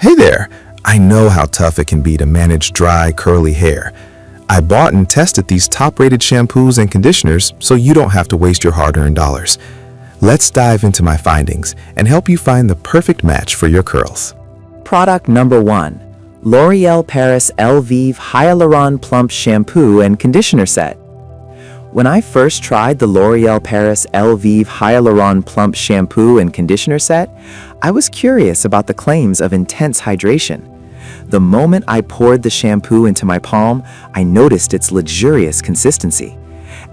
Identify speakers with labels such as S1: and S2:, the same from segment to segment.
S1: Hey there! I know how tough it can be to manage dry, curly hair. I bought and tested these top-rated shampoos and conditioners so you don't have to waste your hard-earned dollars. Let's dive into my findings and help you find the perfect match for your curls.
S2: Product number 1. L'Oréal Paris Elvive Hyaluron Plump Shampoo and Conditioner Set. When I first tried the L'Oréal Paris Elvive Hyaluron Plump Shampoo and Conditioner Set, I was curious about the claims of intense hydration. The moment I poured the shampoo into my palm, I noticed its luxurious consistency.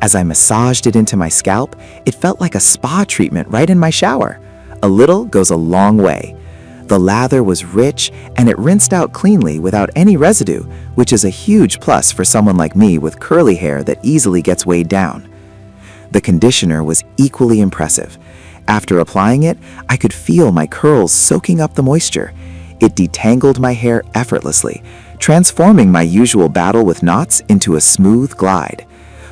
S2: As I massaged it into my scalp, it felt like a spa treatment right in my shower. A little goes a long way. The lather was rich and it rinsed out cleanly without any residue, which is a huge plus for someone like me with curly hair that easily gets weighed down. The conditioner was equally impressive. After applying it, I could feel my curls soaking up the moisture. It detangled my hair effortlessly, transforming my usual battle with knots into a smooth glide.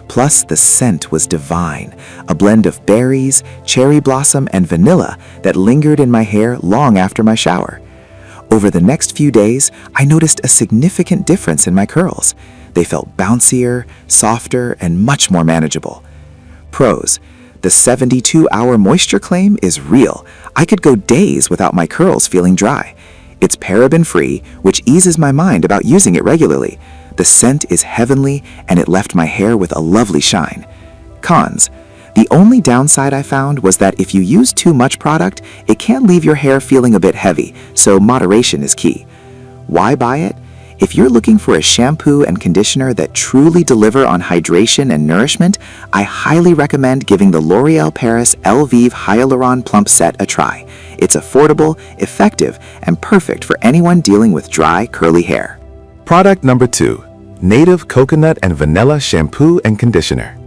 S2: Plus, the scent was divine, a blend of berries, cherry blossom, and vanilla that lingered in my hair long after my shower. Over the next few days, I noticed a significant difference in my curls. They felt bouncier, softer, and much more manageable. Pros: the 72-hour moisture claim is real. I could go days without my curls feeling dry. It's paraben-free, which eases my mind about using it regularly. The scent is heavenly, and it left my hair with a lovely shine. Cons: the only downside I found was that if you use too much product, it can leave your hair feeling a bit heavy, so moderation is key. Why buy it? If you're looking for a shampoo and conditioner that truly deliver on hydration and nourishment, I highly recommend giving the L'Oréal Paris Elvive Hyaluron Plump Set a try. It's affordable, effective, and perfect for anyone dealing with dry, curly hair.
S1: Product number 2. Native Coconut and Vanilla Shampoo and Conditioner.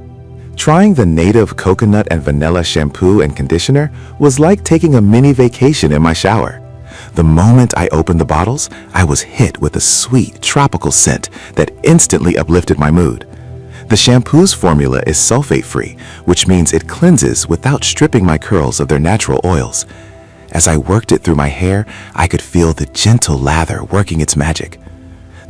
S1: Trying the Native Coconut and Vanilla Shampoo and Conditioner was like taking a mini vacation in my shower. The moment I opened the bottles, I was hit with a sweet, tropical scent that instantly uplifted my mood. The shampoo's formula is sulfate-free, which means it cleanses without stripping my curls of their natural oils. As I worked it through my hair, I could feel the gentle lather working its magic.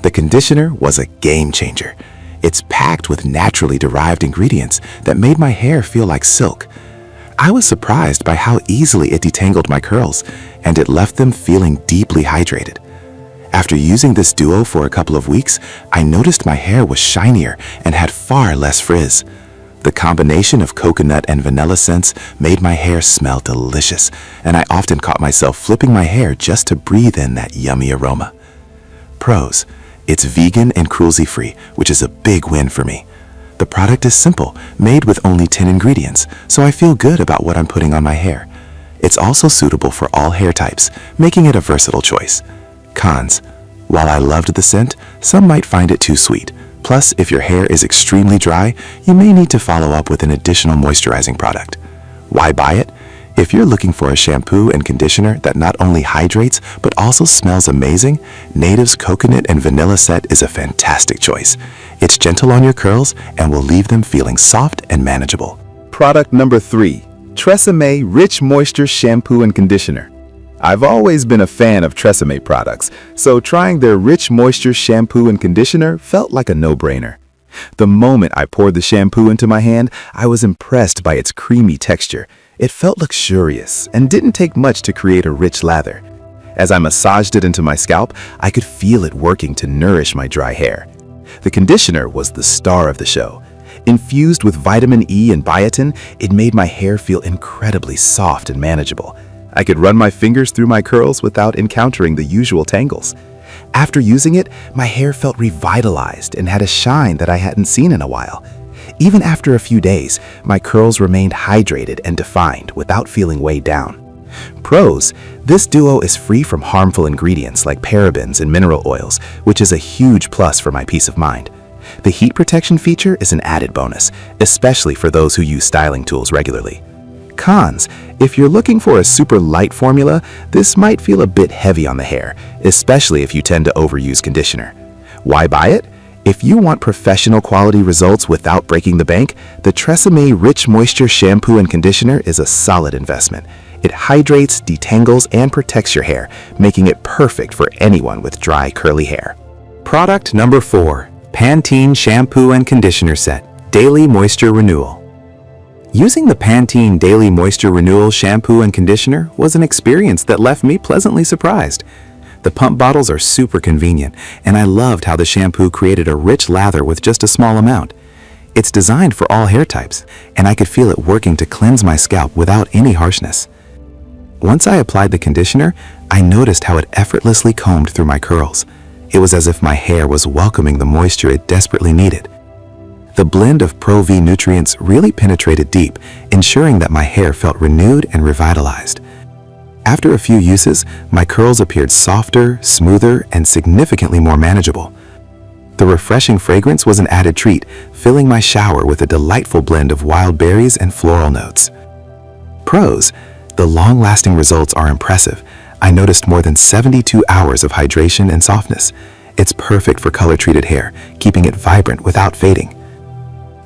S1: The conditioner was a game changer. It's packed with naturally derived ingredients that made my hair feel like silk. I was surprised by how easily it detangled my curls, and it left them feeling deeply hydrated. After using this duo for a couple of weeks, I noticed my hair was shinier and had far less frizz. The combination of coconut and vanilla scents made my hair smell delicious, and I often caught myself flipping my hair just to breathe in that yummy aroma. Pros: it's vegan and cruelty-free, which is a big win for me. The product is simple, made with only 10 ingredients, so I feel good about what I'm putting on my hair. It's also suitable for all hair types, making it a versatile choice. Cons: while I loved the scent, some might find it too sweet. Plus, if your hair is extremely dry, you may need to follow up with an additional moisturizing product. Why buy it? If you're looking for a shampoo and conditioner that not only hydrates, but also smells amazing, Native's Coconut and Vanilla Set is a fantastic choice. It's gentle on your curls and will leave them feeling soft and manageable. Product number 3. Tresemme Rich Moisture Shampoo and Conditioner. I've always been a fan of Tresemme products, so trying their Rich Moisture Shampoo and Conditioner felt like a no-brainer. The moment I poured the shampoo into my hand, I was impressed by its creamy texture. It felt luxurious and didn't take much to create a rich lather. As I massaged it into my scalp, I could feel it working to nourish my dry hair. The conditioner was the star of the show. Infused with vitamin E and biotin, it made my hair feel incredibly soft and manageable. I could run my fingers through my curls without encountering the usual tangles. After using it, my hair felt revitalized and had a shine that I hadn't seen in a while. Even after a few days, my curls remained hydrated and defined without feeling weighed down. Pros: this duo is free from harmful ingredients like parabens and mineral oils, which is a huge plus for my peace of mind. The heat protection feature is an added bonus, especially for those who use styling tools regularly. Cons: if you're looking for a super light formula, this might feel a bit heavy on the hair, especially if you tend to overuse conditioner. Why buy it? If you want professional quality results without breaking the bank, the Tresemme Rich Moisture Shampoo and Conditioner is a solid investment. It hydrates, detangles, and protects your hair, making it perfect for anyone with dry, curly hair. Product number 4. Pantene Shampoo and Conditioner Set. Daily Moisture Renewal. Using the Pantene Daily Moisture Renewal Shampoo and Conditioner was an experience that left me pleasantly surprised. The pump bottles are super convenient, and I loved how the shampoo created a rich lather with just a small amount. It's designed for all hair types, and I could feel it working to cleanse my scalp without any harshness. Once I applied the conditioner, I noticed how it effortlessly combed through my curls. It was as if my hair was welcoming the moisture it desperately needed. The blend of Pro-V nutrients really penetrated deep, ensuring that my hair felt renewed and revitalized. After a few uses, my curls appeared softer, smoother, and significantly more manageable. The refreshing fragrance was an added treat, filling my shower with a delightful blend of wild berries and floral notes. Pros: the long-lasting results are impressive. I noticed more than 72 hours of hydration and softness. It's perfect for color-treated hair, keeping it vibrant without fading.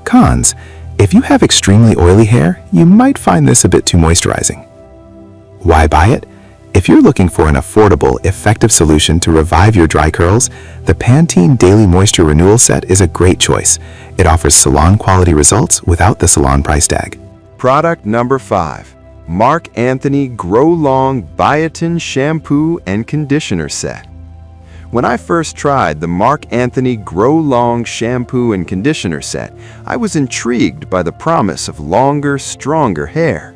S1: Cons: if you have extremely oily hair, you might find this a bit too moisturizing. Why buy it? If you're looking for an affordable, effective solution to revive your dry curls, the Pantene Daily Moisture Renewal Set is a great choice. It offers salon-quality results without the salon price tag.
S3: Product number 5. Marc Anthony Grow Long Biotin Shampoo and Conditioner Set. When I first tried the Marc Anthony Grow Long Shampoo and Conditioner Set, I was intrigued by the promise of longer, stronger hair.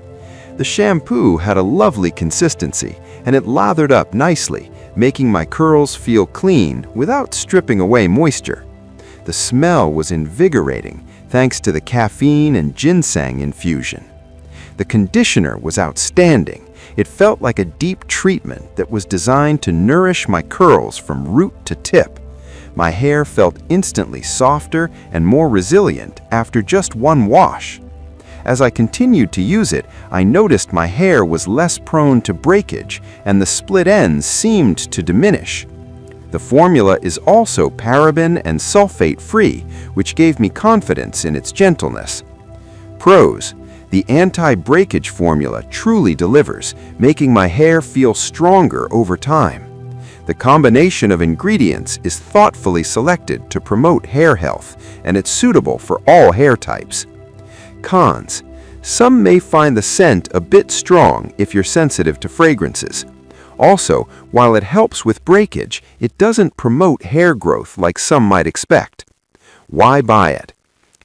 S3: The shampoo had a lovely consistency, and it lathered up nicely, making my curls feel clean without stripping away moisture. The smell was invigorating thanks to the caffeine and ginseng infusion. The conditioner was outstanding. It felt like a deep treatment that was designed to nourish my curls from root to tip. My hair felt instantly softer and more resilient after just one wash. As I continued to use it, I noticed my hair was less prone to breakage and the split ends seemed to diminish. The formula is also paraben and sulfate-free, which gave me confidence in its gentleness. Pros: the anti-breakage formula truly delivers, making my hair feel stronger over time. The combination of ingredients is thoughtfully selected to promote hair health, and it's suitable for all hair types. Cons: some may find the scent a bit strong if you're sensitive to fragrances. Also, while it helps with breakage, it doesn't promote hair growth like some might expect. Why buy it?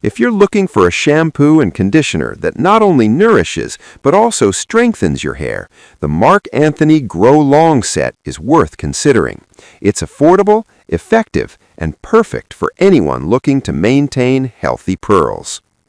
S3: If you're looking for a shampoo and conditioner that not only nourishes but also strengthens your hair, the Marc Anthony Grow Long Set is worth considering. It's affordable, effective, and perfect for anyone looking to maintain healthy curls.